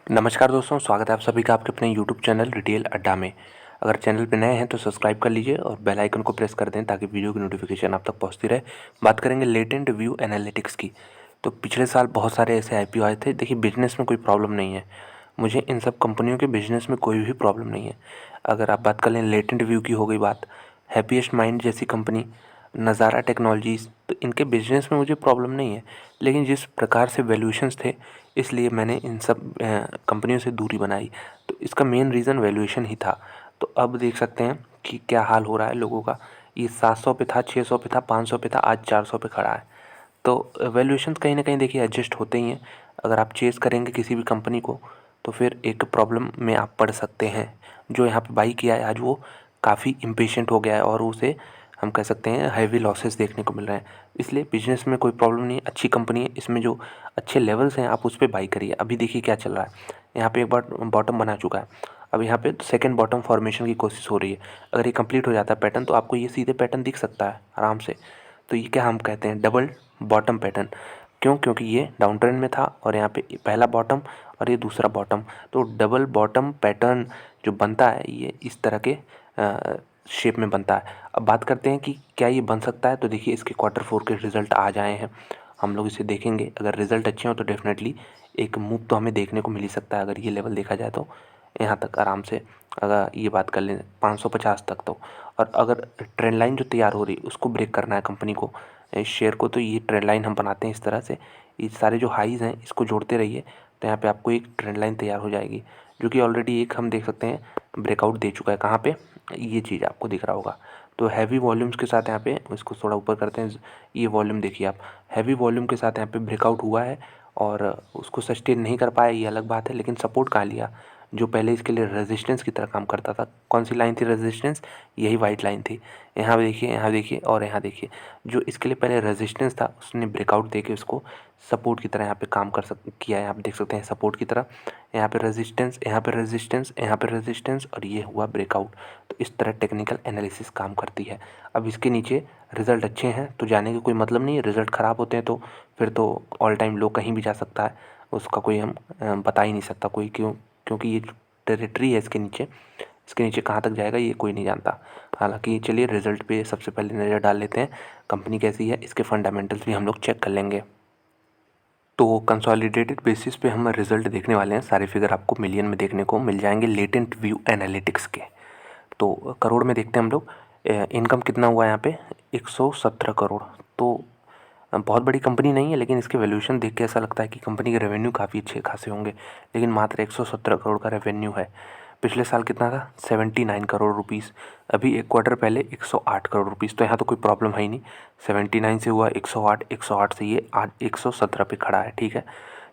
नमस्कार दोस्तों, स्वागत है आप सभी का आपके अपने यूट्यूब चैनल रिटेल अड्डा में। अगर चैनल पे नए हैं तो सब्सक्राइब कर लीजिए और बेल आइकन को प्रेस कर दें ताकि वीडियो की नोटिफिकेशन आप तक पहुंचती रहे। बात करेंगे लेटेंट व्यू एनालिटिक्स की। तो पिछले साल बहुत सारे ऐसे आईपीओ आए थे। देखिए, बिजनेस में कोई प्रॉब्लम नहीं है, मुझे इन सब कंपनियों के बिजनेस में कोई भी प्रॉब्लम नहीं है। अगर आप बात कर लें लेटेंट व्यू की, हो गई बात, हैप्पीएस्ट माइंड जैसी कंपनी, नज़ारा टेक्नोलॉजीज़, तो इनके बिजनेस में मुझे प्रॉब्लम नहीं है। लेकिन जिस प्रकार से वैल्यूएशंस थे, इसलिए मैंने इन सब कंपनियों से दूरी बनाई। तो इसका मेन रीज़न वैल्यूएशन ही था। तो अब देख सकते हैं कि क्या हाल हो रहा है लोगों का। ये 700 पे था, 600 पे था, 500 पे था, आज 400 पे खड़ा है। तो वैल्यूएशंस कहीं ना कहीं देखिए एडजस्ट होते ही हैं। अगर आप चेज़ करेंगे किसी भी कंपनी को तो फिर एक प्रॉब्लम में आप पड़ सकते हैं। जो यहाँ पे बाई किया है आज, वो काफ़ी इम्पेशेंट हो गया है और उसे हम कह सकते हैं हैवी लॉसेस देखने को मिल रहे हैं। इसलिए बिजनेस में कोई प्रॉब्लम नहीं है, अच्छी कंपनी है, इसमें जो अच्छे लेवल्स हैं आप उस पर बाई करिए। अभी देखिए क्या चल रहा है, यहाँ पे एक बार बॉटम बना चुका है, अब यहाँ पे सेकंड बॉटम फॉर्मेशन की कोशिश हो रही है। अगर ये कंप्लीट हो जाता है पैटर्न तो आपको ये सीधे पैटर्न दिख सकता है आराम से। तो ये क्या हम कहते हैं, डबल बॉटम पैटर्न। क्यों? क्योंकि ये डाउन ट्रेंड में था और यहाँ पे पहला बॉटम और ये दूसरा बॉटम। तो डबल बॉटम पैटर्न जो बनता है ये इस तरह के शेप में बनता है। अब बात करते हैं कि क्या ये बन सकता है। तो देखिए, इसके Q4 के रिज़ल्ट आ जाए हैं, हम लोग इसे देखेंगे। अगर रिज़ल्ट अच्छे हों तो डेफिनेटली एक मूव तो हमें देखने को मिल ही सकता है। अगर ये लेवल देखा जाए तो यहाँ तक आराम से, अगर ये बात कर लें 550 तक तो। और अगर ट्रेंड लाइन जो तैयार हो रही है उसको ब्रेक करना है कंपनी को, इस शेयर को, तो ये ट्रेंड लाइन हम बनाते हैं इस तरह से। ये सारे जो हाईज़ हैं इसको जोड़ते रहिए तो यहाँ पे आपको एक ट्रेंड लाइन तैयार हो जाएगी, जो कि ऑलरेडी एक हम देख सकते हैं ब्रेकआउट दे चुका है। कहाँ पे? ये चीज़ आपको दिख रहा होगा। तो हैवी वॉल्यूम्स के साथ यहाँ पे इसको थोड़ा ऊपर करते हैं। ये वॉल्यूम देखिए आप, हैवी वॉल्यूम के साथ यहाँ पे ब्रेकआउट हुआ है और उसको सस्टेन नहीं कर पाया, ये अलग बात है। लेकिन सपोर्ट कहाँ लिया? जो पहले इसके लिए रेजिस्टेंस की तरह काम करता था। कौन सी लाइन थी रेजिस्टेंस? यही वाइट लाइन थी। यहाँ देखिए, यहाँ देखिए और यहाँ देखिए, जो इसके लिए पहले रेजिस्टेंस था उसने ब्रेकआउट देके उसको सपोर्ट की तरह यहाँ पे काम किया है। आप देख सकते हैं सपोर्ट की तरह, यहाँ पे रेजिस्टेंस, यहाँ पे रेजिस्टेंस, यहाँ पे रेजिस्टेंस और ये हुआ ब्रेकआउट। तो इस तरह टेक्निकल एनालिसिस काम करती है। अब इसके नीचे रिज़ल्ट अच्छे हैं तो जाने का कोई मतलब नहीं है, रिज़ल्ट ख़राब होते हैं तो फिर तो ऑल टाइम लो कहीं भी जा सकता है, उसका कोई हम बता ही नहीं सकता कोई। क्यों? क्योंकि ये टेरिटरी है इसके नीचे कहाँ तक जाएगा ये कोई नहीं जानता। हालांकि चलिए रिज़ल्ट पे सबसे पहले नज़र डाल लेते हैं, कंपनी कैसी है, इसके फंडामेंटल्स भी हम लोग चेक कर लेंगे। तो कंसोलिडेटेड बेसिस पे हम रिज़ल्ट देखने वाले हैं। सारे फिगर आपको मिलियन में देखने को मिल जाएंगे लेटेंट व्यू एनालिटिक्स के। तो करोड़ में देखते हैं हम लोग। इनकम कितना हुआ यहाँ पे? 117 करोड़। तो बहुत बड़ी कंपनी नहीं है, लेकिन इसके वैल्यूएशन देख के ऐसा लगता है कि कंपनी के रेवेन्यू काफ़ी अच्छे खासे होंगे। लेकिन मात्र 117 करोड़ का रेवेन्यू है। पिछले साल कितना था? 79 करोड़ रुपीज़। अभी एक क्वार्टर पहले 108 करोड़ रुपीज़। तो यहाँ तो कोई प्रॉब्लम है ही नहीं। 79 से हुआ 108, 108 से ये आज 117 पे खड़ा है। ठीक है,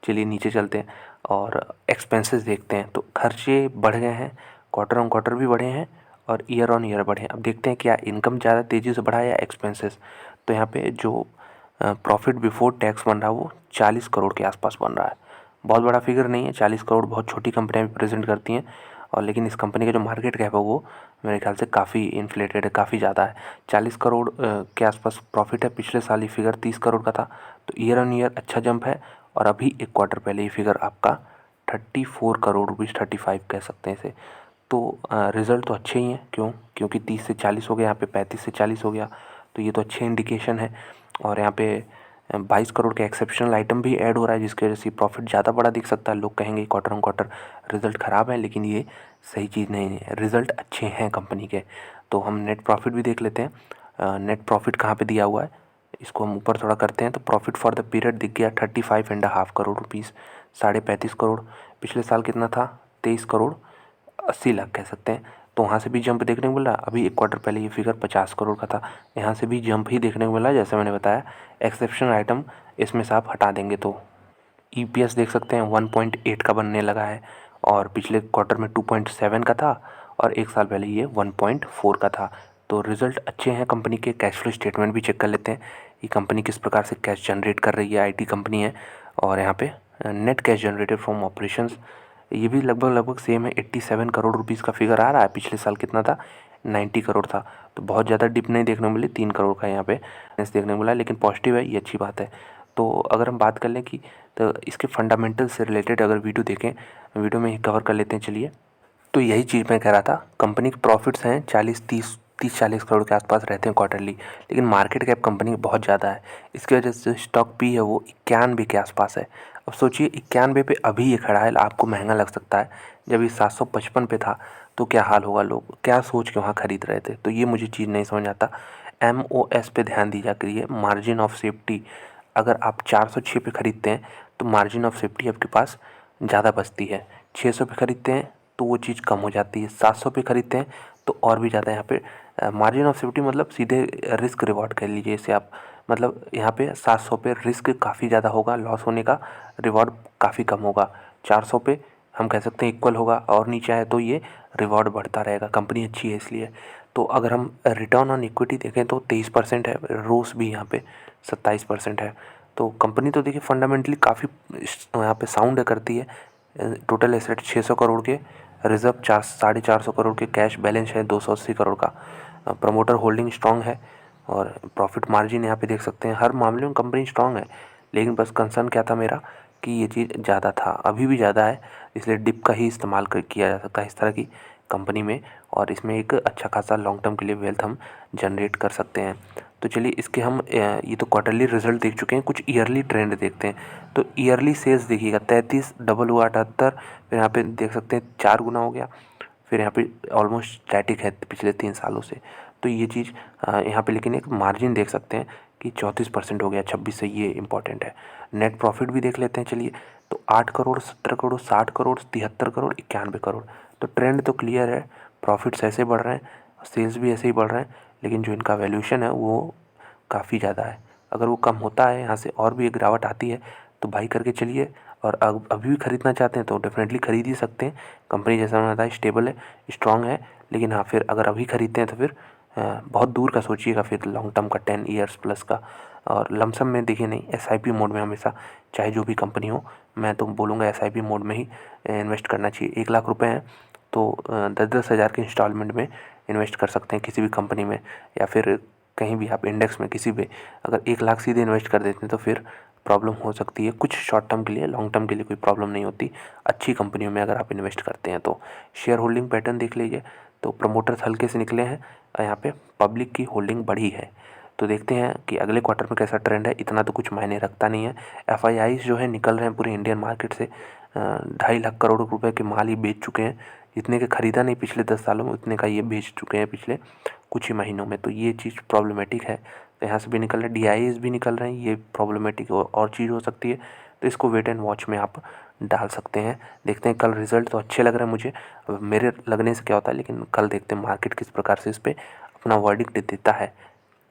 चलिए नीचे चलते हैं और एक्सपेंसेस देखते हैं। तो खर्चे बढ़ गए हैं, क्वार्टर ऑन क्वार्टर भी बढ़े हैं और ईयर ऑन ईयर बढ़े हैं। अब देखते हैं क्या इनकम ज़्यादा तेज़ी से बढ़ा है या एक्सपेंसेस। तो यहाँ पे जो प्रॉफिट बिफोर टैक्स बन रहा है वो 40 करोड़ के आसपास बन रहा है। बहुत बड़ा फिगर नहीं है, 40 करोड़ बहुत छोटी कंपनियां भी प्रेजेंट करती हैं। और लेकिन इस कंपनी का जो मार्केट कैप है वो मेरे ख्याल से काफ़ी इन्फ्लेटेड है, काफ़ी ज़्यादा है। 40 करोड़ के आसपास प्रॉफिट है। पिछले साल ये फिगर 30 करोड़ का था। तो ईयर ऑन ईयर अच्छा जंप है। और अभी एक क्वार्टर पहले ये फिगर आपका 34 करोड़ रुपीज़, 35 कह सकते हैं इसे। तो रिज़ल्ट तो अच्छे ही हैं। क्यों? क्योंकि 30 से 40 हो गया, यहाँ पे 35 से 40 हो गया। तो ये तो अच्छे इंडिकेशन है। और यहाँ पे 22 करोड़ के एक्सेप्शनल आइटम भी ऐड हो रहा है, जिसकी वजह से प्रॉफिट ज़्यादा बड़ा दिख सकता है। लोग कहेंगे क्वार्टर ऑन क्वार्टर रिज़ल्ट ख़राब है, लेकिन ये सही चीज़ नहीं है, रिज़ल्ट अच्छे हैं कंपनी के। तो हम नेट प्रॉफिट भी देख लेते हैं। नेट प्रॉफिट कहाँ पे दिया हुआ है, इसको हम ऊपर थोड़ा करते हैं तो प्रॉफिट फॉर द पीरियड दिख गया 35.5 करोड़ रुपीज़, 35.5 करोड़। पिछले साल कितना था? 23 करोड़ 80 लाख कह सकते हैं। तो वहाँ से भी जंप देखने को मिला। अभी एक क्वार्टर पहले ये फिगर 50 करोड़ का था, यहाँ से भी जंप ही देखने को मिला। जैसे मैंने बताया, एक्सेप्शनल आइटम इसमें से आप हटा देंगे तो ईपीएस देख सकते हैं 1.8 का बनने लगा है। और पिछले क्वार्टर में 2.7 का था और एक साल पहले ये 1.4 का था। तो रिज़ल्ट अच्छे हैं कंपनी के। कैश फ्लो स्टेटमेंट भी चेक कर लेते हैं, ये कंपनी किस प्रकार से कैश जनरेट कर रही है। आईटी कंपनी है और यहाँ पे net cash generated from operations, ये भी लगभग सेम है। 87 करोड़ रुपीज़ का फिगर आ रहा है। पिछले साल कितना था? 90 करोड़ था। तो बहुत ज़्यादा डिप नहीं देखने को मिली, 3 करोड़ का यहाँ पे देखने को मिला, लेकिन पॉजिटिव है, ये अच्छी बात है। तो अगर हम बात कर लें कि तो इसके फंडामेंटल से रिलेटेड अगर वीडियो देखें, वीडियो में ही कवर कर लेते हैं चलिए। तो यही चीज़ मैं कह रहा था, कंपनी के प्रॉफिट्स हैं 30-40 करोड़ के आसपास रहते हैं क्वार्टरली, लेकिन मार्केट कैप कंपनी की बहुत ज़्यादा है। इसकी वजह से स्टॉक पी है वो 91 के आसपास है। अब सोचिए 91 पे अभी ये खड़ा है, आपको महंगा लग सकता है। जब ये 755 पे था तो क्या हाल होगा, लोग क्या सोच के वहाँ खरीद रहे थे। तो ये मुझे चीज़ नहीं समझ आता। MOS पे ध्यान दीजिए करिए, मार्जिन ऑफ सेफ्टी। अगर आप 406 पे ख़रीदते हैं तो मार्जिन ऑफ सेफ्टी आपके पास ज़्यादा बचती है। 600 पे ख़रीदते हैं तो वो चीज़ कम हो जाती है। 700 पे ख़रीदते हैं तो और भी ज़्यादा यहाँ पे मार्जिन ऑफ सेफ्टी मतलब सीधे रिस्क रिवॉर्ड कह लीजिए इसे आप। मतलब यहाँ पे 700 पे रिस्क काफ़ी ज़्यादा होगा लॉस होने का, रिवॉर्ड काफ़ी कम होगा। 400 पे हम कह सकते हैं इक्वल होगा, और नीचे आए तो ये रिवॉर्ड बढ़ता रहेगा। कंपनी अच्छी है इसलिए। तो अगर हम रिटर्न ऑन इक्विटी देखें तो 23% है, रोस भी यहाँ पे 27% है। तो कंपनी तो देखिए फंडामेंटली काफ़ी यहाँ पे साउंड करती है। टोटल एसेट 600 करोड़ के, रिजर्व 450 करोड़ के, कैश बैलेंस है 280 करोड़ का, प्रमोटर होल्डिंग स्ट्रांग है, और प्रॉफिट मार्जिन यहाँ पे देख सकते हैं। हर मामले में कंपनी स्ट्रांग है, लेकिन बस कंसर्न क्या था मेरा कि ये चीज़ ज़्यादा था, अभी भी ज़्यादा है, इसलिए डिप का ही इस्तेमाल किया जा सकता है इस तरह की कंपनी में, और इसमें एक अच्छा खासा लॉन्ग टर्म के लिए वेल्थ हम जनरेट कर सकते हैं। तो चलिए इसके हम ये तो क्वार्टरली रिजल्ट देख चुके हैं, कुछ ईयरली ट्रेंड देखते हैं। तो ईयरली सेल्स देखिएगा 33 डबल हुआ 78, फिर यहाँ पे देख सकते हैं 4 गुना हो गया, फिर यहाँ पे ऑलमोस्ट स्टैटिक है पिछले 3 सालों से। तो ये चीज़ यहाँ पे, लेकिन एक मार्जिन देख सकते हैं कि 34% हो गया 26 से, ये इंपॉर्टेंट है। नेट प्रॉफिट भी देख लेते हैं चलिए। तो 8 करोड़, 17 करोड़, 60 करोड़, 73 करोड़, 91 करोड़। तो ट्रेंड तो क्लियर है, प्रॉफिट्स ऐसे बढ़ रहे हैं, सेल्स भी ऐसे ही बढ़ रहे हैं, लेकिन जो इनका वैल्यूएशन है वो काफ़ी ज़्यादा है। अगर वो कम होता है, यहाँ से और भी एक गिरावट आती है तो बाई करके चलिए। और अभी भी ख़रीदना चाहते हैं तो डेफिनेटली ख़रीद ही सकते हैं। कंपनी जैसा मैंने बताया स्टेबल है, स्ट्रॉन्ग है। लेकिन हाँ, फिर अगर अभी ख़रीदते हैं तो फिर बहुत दूर का सोचिएगा, फिर लॉन्ग टर्म का 10 ईयर्स प्लस का। और लमसम में देखिए नहीं, SIP मोड में हमेशा, चाहे जो भी कंपनी हो, मैं तो बोलूँगा SIP मोड में ही इन्वेस्ट करना चाहिए। 1 लाख रुपए हैं तो 10-10 हज़ार के इंस्टॉलमेंट में इन्वेस्ट कर सकते हैं किसी भी कंपनी में, या फिर कहीं भी आप इंडेक्स में किसी भी। अगर 1 लाख सीधे इन्वेस्ट कर देते हैं तो फिर प्रॉब्लम हो सकती है कुछ शॉर्ट टर्म के लिए, लॉन्ग टर्म के लिए कोई प्रॉब्लम नहीं होती अच्छी कंपनियों में अगर आप इन्वेस्ट करते हैं तो। शेयर होल्डिंग पैटर्न देख लीजिए, तो प्रमोटर्स हल्के से निकले हैं, यहाँ पे पब्लिक की होल्डिंग बढ़ी है। तो देखते हैं कि अगले क्वार्टर में कैसा ट्रेंड है। इतना तो कुछ मायने रखता नहीं है। FIIs जो है निकल रहे हैं पूरे इंडियन मार्केट से, 2.5 लाख करोड़ रुपए के माल ही बेच चुके हैं। जितने के ख़रीदा नहीं पिछले 10 सालों में, उतने का ये बेच चुके हैं पिछले कुछ ही महीनों में। तो ये चीज़ प्रॉब्लमेटिक है। तो यहाँ से भी निकल रहे हैं, DIAs भी निकल रहे हैं, ये प्रॉब्लमेटिक और चीज़ हो सकती है। तो इसको वेट एंड वॉच में आप डाल सकते हैं। देखते हैं, कल रिज़ल्ट तो अच्छे लग रहे हैं मुझे, अब मेरे लगने से क्या होता है, लेकिन कल देखते हैं मार्केट किस प्रकार से इस पर अपना वर्डिक्ट देता है।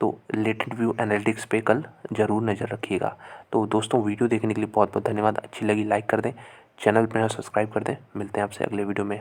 तो लेटेंट व्यू एनालिटिक्स पे कल ज़रूर नज़र रखिएगा। तो दोस्तों, वीडियो देखने के लिए बहुत बहुत धन्यवाद। अच्छी लगी लाइक कर दें, चैनल पर सब्सक्राइब कर दें। मिलते हैं आपसे अगले वीडियो में।